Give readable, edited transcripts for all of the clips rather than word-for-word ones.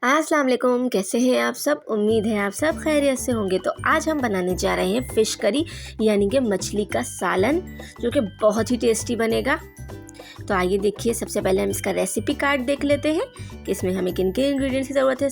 अस्सलाम वालेकुम, कैसे हैं आप सब। उम्मीद है आप सब खैरियत से होंगे। तो आज हम बनाने जा रहे हैं फ़िश करी यानी कि मछली का सालन, जो कि बहुत ही टेस्टी बनेगा। तो आइए देखिए, सबसे पहले हम इसका रेसिपी कार्ड देख लेते हैं कि इसमें हमें किन किन इंग्रेडिएंट्स की ज़रूरत है।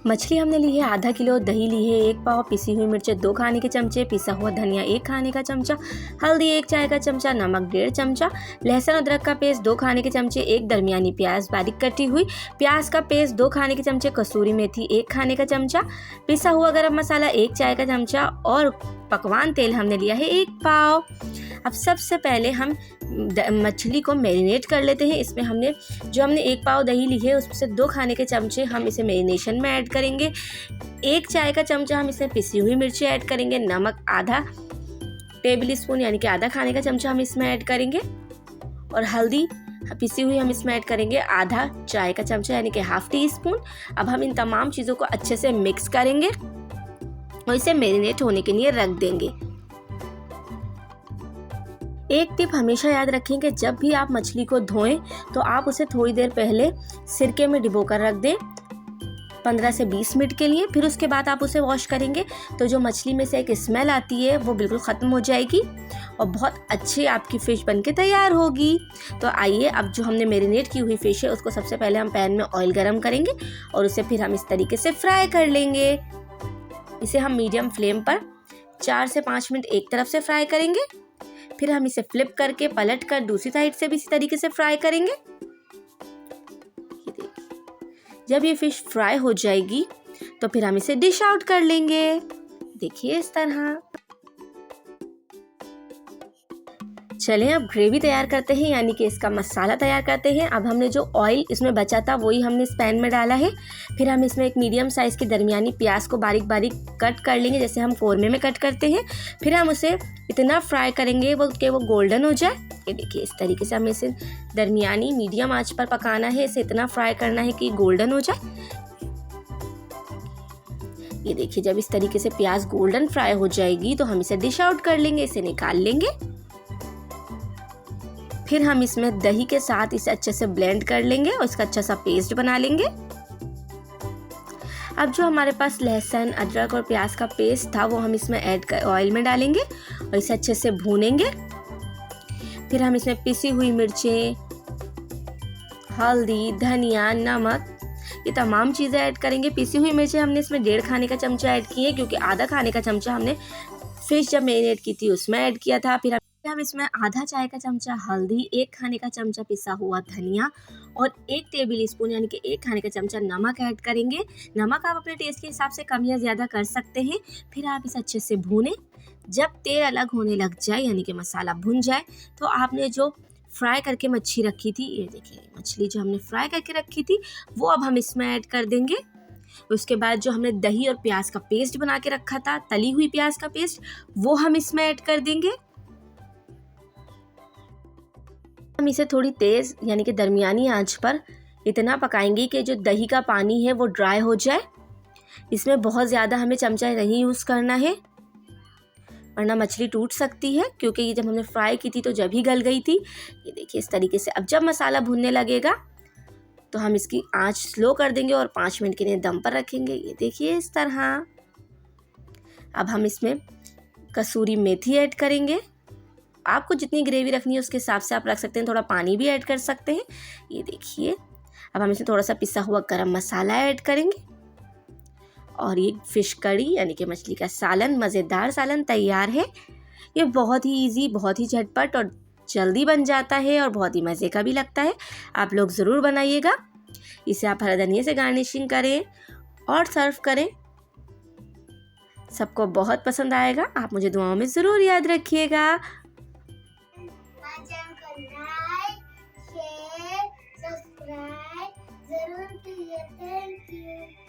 मछली हमने ली है आधा किलो, दही ली है 1 पाव, पिसी हुई मिर्चें 2 खाने के चमचे, पिसा हुआ धनिया 1 खाने का चमचा, हल्दी 1 चाय का चमचा, नमक 1.5 चमचा, लहसुन अदरक का पेस्ट 2 खाने के चमचे, 1 दरमियानी प्याज बारीक कटी हुई, प्याज का पेस्ट 2 खाने के चमचे, कसूरी मेथी 1 खाने का चमचा, पिसा हुआ गरम मसाला 1 चाय का चमचा और पकवान तेल हमने लिया है 1 पाव। अब सबसे पहले हम मछली को मैरिनेट कर लेते हैं। इसमें हमने 1 पाव दही ली है, उसमें से 2 खाने के चमचे हम इसे मैरिनेशन में ऐड करेंगे। 1 चाय का चमचा हम इसमें पिसी हुई मिर्ची ऐड करेंगे। नमक आधा टेबल स्पून यानी कि आधा खाने का चमचा हम इसमें ऐड करेंगे और हल्दी पिसी हुई हम इसमें ऐड करेंगे आधा चाय का चमचा यानी कि ½ टी स्पून। अब हम इन तमाम चीज़ों को अच्छे से मिक्स करेंगे और इसे मैरिनेट होने के लिए रख देंगे। एक टिप हमेशा याद रखें कि जब भी आप मछली को धोएं तो आप उसे थोड़ी देर पहले सिरके में डिबो कर रख दें 15 से 20 मिनट के लिए। फिर उसके बाद आप उसे वॉश करेंगे तो जो मछली में से एक स्मेल आती है वो बिल्कुल ख़त्म हो जाएगी और बहुत अच्छी आपकी फ़िश बनके तैयार होगी। तो आइए, अब जो हमने मैरिनेट की हुई फ़िश है उसको सबसे पहले हम पैन में ऑयल गरम करेंगे और उसे फिर हम इस तरीके से फ्राई कर लेंगे। इसे हम मीडियम फ्लेम पर 4 से 5 मिनट एक तरफ से फ्राई करेंगे। फिर हम इसे फ्लिप करके पलट कर दूसरी साइड से भी इसी तरीके से फ्राई करेंगे। ये देखिए, जब ये फिश फ्राई हो जाएगी तो फिर हम इसे डिश आउट कर लेंगे। देखिए इस तरह। चलें अब ग्रेवी तैयार करते हैं यानी कि इसका मसाला तैयार करते हैं। अब हमने जो ऑयल इसमें बचा था वही हमने इस पैन में डाला है। फिर हम इसमें एक मीडियम साइज़ की दरमियानी प्याज को बारीक बारीक कट कर लेंगे, जैसे हम कौरमे में कट करते हैं। फिर हम उसे इतना फ्राई करेंगे कि वो गोल्डन हो जाए। ये देखिए, इस तरीके से हमें इसे दरमियानी मीडियम आंच पर पकाना है। इसे इतना फ्राई करना है कि गोल्डन हो जाए। ये देखिए, जब इस तरीके से प्याज गोल्डन फ्राई हो जाएगी तो हम इसे डिश आउट कर लेंगे, इसे निकाल लेंगे। फिर हम इसमें दही के साथ इसे अच्छे से ब्लेंड कर लेंगे और इसका अच्छा सा पेस्ट बना लेंगे। अब जो हमारे पास लहसुन अदरक और प्याज का पेस्ट था वो हम इसमें ऐड कर ऑयल में डालेंगे और इसे अच्छे से भूनेंगे। फिर हम इसमें पिसी हुई मिर्चें, हल्दी, धनिया, नमक, ये तमाम चीज़ें ऐड करेंगे। पिसी हुई मिर्चें हमने इसमें 1.5 खाने का चमचा ऐड की है, क्योंकि आधा खाने का चमचा हमने फिश जब मैरिनेट की थी उसमें ऐड किया था। फिर हम इसमें आधा चाय का चमचा हल्दी, 1 खाने का चमचा पिसा हुआ धनिया और 1 टेबल स्पून यानी कि 1 खाने का चमचा नमक ऐड करेंगे। नमक आप अपने टेस्ट के हिसाब से कम या ज़्यादा कर सकते हैं। फिर आप इसे अच्छे से भूनें। जब तेल अलग होने लग जाए यानी कि मसाला भुन जाए तो आपने जो फ्राई करके मच्छी रखी थी, ये देखिए मछली जो हमने फ्राई करके रखी थी वो अब हम इसमें ऐड कर देंगे। उसके बाद जो हमने दही और प्याज का पेस्ट बना के रखा था, तली हुई प्याज का पेस्ट, वो हम इसमें ऐड कर देंगे। हम इसे थोड़ी तेज़ यानी कि दरमियानी आंच पर इतना पकाएंगे कि जो दही का पानी है वो ड्राई हो जाए। इसमें बहुत ज़्यादा हमें चमचा नहीं यूज़ करना है वरना मछली टूट सकती है, क्योंकि ये जब हमने फ्राई की थी तो जब ही गल गई थी। ये देखिए इस तरीके से। अब जब मसाला भुनने लगेगा तो हम इसकी आंच स्लो कर देंगे और 5 मिनट के लिए दम पर रखेंगे। ये देखिए इस तरह। अब हम इसमें कसूरी मेथी ऐड करेंगे। आपको जितनी ग्रेवी रखनी है उसके हिसाब से आप रख सकते हैं, थोड़ा पानी भी ऐड कर सकते हैं। ये देखिए, अब हम इसमें थोड़ा सा पिसा हुआ गरम मसाला ऐड करेंगे और ये फ़िश कड़ी यानी कि मछली का सालन, मज़ेदार सालन तैयार है। ये बहुत ही इजी, बहुत ही झटपट और जल्दी बन जाता है और बहुत ही मज़े का भी लगता है। आप लोग ज़रूर बनाइएगा। इसे आप हरा धनिया से गार्निशिंग करें और सर्व करें, सबको बहुत पसंद आएगा। आप मुझे दुआओं में ज़रूर याद रखिएगा। लाइक, शेयर, सब्सक्राइब जरूर कीजिए। Thank you.